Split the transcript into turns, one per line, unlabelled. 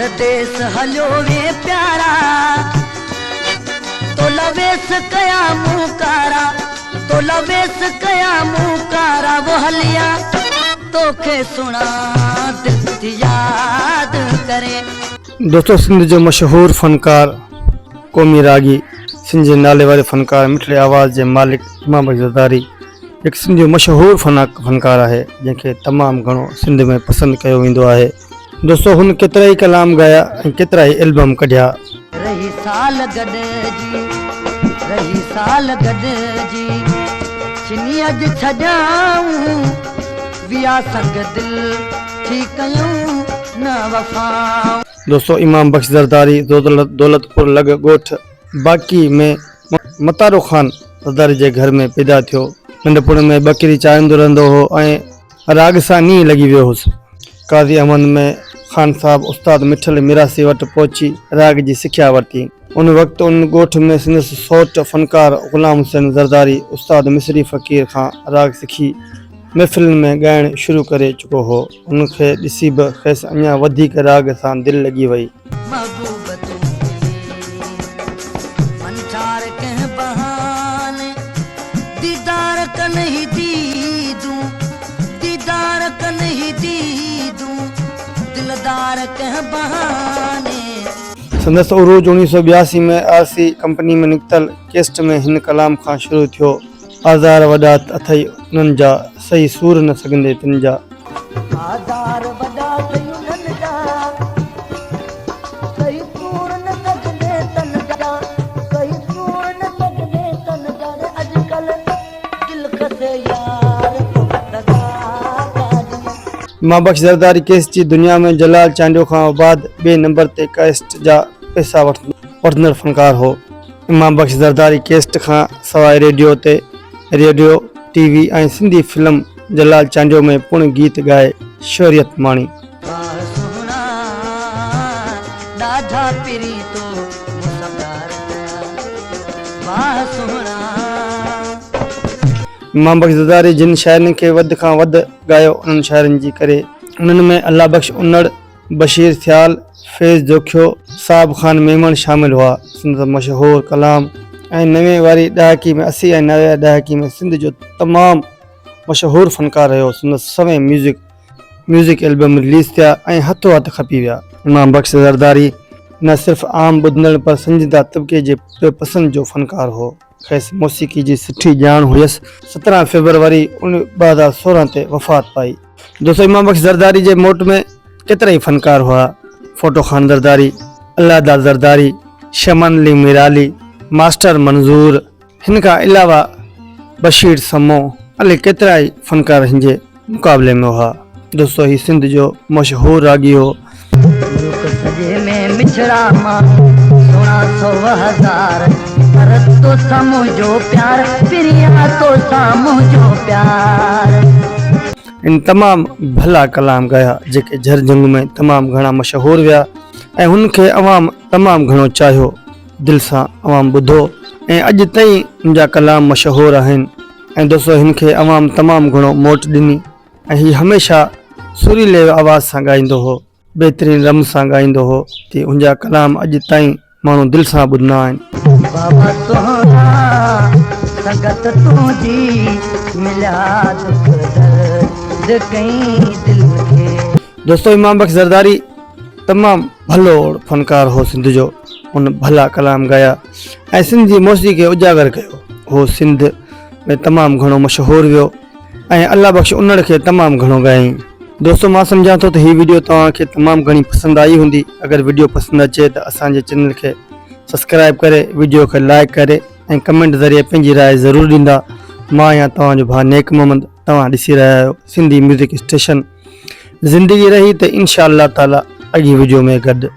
परदेस हलियो वे प्यारा तो लवेस कया मुकारा तो लवेस कया मुकारा वो हलिया तोखे सुना दिल याद करे।
दोस्तों सिंध जो मशहूर फनकार क़ौमी रागी सिंध जे नाले वाले फनकार मिठड़े आवाज़ जे मालिक इमाम बख्श ज़रदारी एक सिंध जो मशहूर फनकार है जैसे तमाम घणो सिंध में पसंद किया वेंदो है। दोस्तों हुन केतरा ही कलाम गाया केतरा ही एल्बम कढिया।
रही साल गॾजी चिनी अज छजाऊं विया संग दिल ठीक कयूं न वफाऊं।
दोस्तों इमाम बख्श ज़रदारी दौलतपुर लग गोठ बाकी में मतारो खान ज़रदारी जे घर में पैदा थियो। नंढपण में बकरी चाहींदो रहंदो हो ऐं राग सां नी लगी वियो हुअसि। काज़ी अहमद में खान साहब उस्ताद मिठल मिरासी वटि पहुची राग जी सिख्या वरिती। उन वक़्तु उन ॻोठ में संदसि सौट फनकार ग़ुलाम हुसैन ज़रदारी उस्ताद मिसरी फ़कीर खां राग सिखी महफ़िल में ॻाइणु शुरू करे चुको हो। उनखे ॾिसी बि खेसि अञा वधीक राग सां दिलि लॻी वई। संदसि उरूज 1982 में आरसी कंपनी में निकतल केस्ट में हिन कलाम खां शुरू थियो। आज़ार वॾा अथई उन्हनि जा सही सूर न सघंदे तिन जा। इमाम बख्श ज़रदारी केस्ट जी दुनिया में जलाल चांडियो खां बाद ॿिए नंबर ते केस्ट जा पैसा वठंदड़ फनकार हो। इमाम बख्श ज़रदारी केस्ट खां सवाइ रेडियो टीवी ऐं सिंधी फिल्म जलाल चांडियो में पुण गीत गाए शोहरियत माणी। इमाम बख्श ज़रदारी जिन शाइरनि खे वध खां वध गायो उन्हनि शाइरनि जी करे उन्हनि में अल्लाह बख्श उन्नड़ बशीर थियाल फैज़ जोखियो साहब खान मेमन शामिल हुआ। सिंध मशहूर कलाम ऐं नवे वारी ॾहाकी में 80 ऐं 90 ॾहाकी में सिंध जो तमामु मशहूर फनकार रहियो। सिंध सवें म्यूज़िक एल्बम रिलीज़ थिया ऐं हथो हथ खपी विया। इमाम बख्श ज़रदारी न सिर्फ़ आम ॿुधंदड़ पर संजीदा तबके जे पसंद जो फनकार हो। खेसि मौसीक़ी जी सुठी ॼाण हुयसि। 17 फरवरी 2016 ते वफ़ात पाई। दोस्तों इमाम बख्श ज़रदारी जे मोट में केतिरा ई फनकार हुआ। फोटो खान ज़रदारी, अल्लादा ज़रदारी, शमन अली मिराली, मास्टर मंज़ूर, हिन खां अलावा बशीर समो अले केतिरा ई फनकार हिन जे मुक़ाबले में हुआ। दोस्तों ही सिंध जो मशहूर रागी हो। तो समझो प्यार प्रिया तो समझो प्यार इन तमाम भला कलाम गाया जेके झर जंग में तमाम घणा मशहूर विया ऐं हुनखे अवाम तमाम घणो चाहियो दिल सां अवाम ॿुधो ऐं अॼु ताईं उनजा कलाम मशहूर आहिनि। ऐं दोस्तों हिनखे अवाम तमाम घणो मोट ॾिनी ऐं ही हमेशा सुरीले आवाज़ सां ॻाईंदो हो, बेहतरीन रम सां ॻाईंदो हो कि उनजा कलाम अॼु ताईं माण्हू दिल सां ॿुधंदा आहिनि। बाबा सोना संगत तुझी मिला दुख दर्द कहीं दिल के। दोस्तों इमाम बख्श ज़रदारी तमाम भलो फनकार हो सिंध जो। उन भला कलाम गाया ऐं सिंध जी मौसीक़ी खे उजागर कयो हो। सिंध में तमाम घणो मशहूर वियो ऐं अल्लाह बख्श उन्नड़ खे तमाम घणो गायईं। दोस्तों मां सम्झां थो त ही वीडियो तव्हांखे तमामु घणी पसंदि आई हूंदी। अगर वीडियो पसंदि अचे त असांजे चैनल खे सब्सक्राइब करे वीडियो खे लाइक करे ऐं कमेंट ज़रिए पंहिंजी राय ज़रूरु ॾींदा। मां या तव्हांजो भाउ नेक मोहम्मद तव्हां ॾिसी रहिया आहियो सिंधी म्यूज़िक स्टेशन। ज़िंदगी रही त इंशाअल्लाह ताला अॻी वीडियो में गॾु।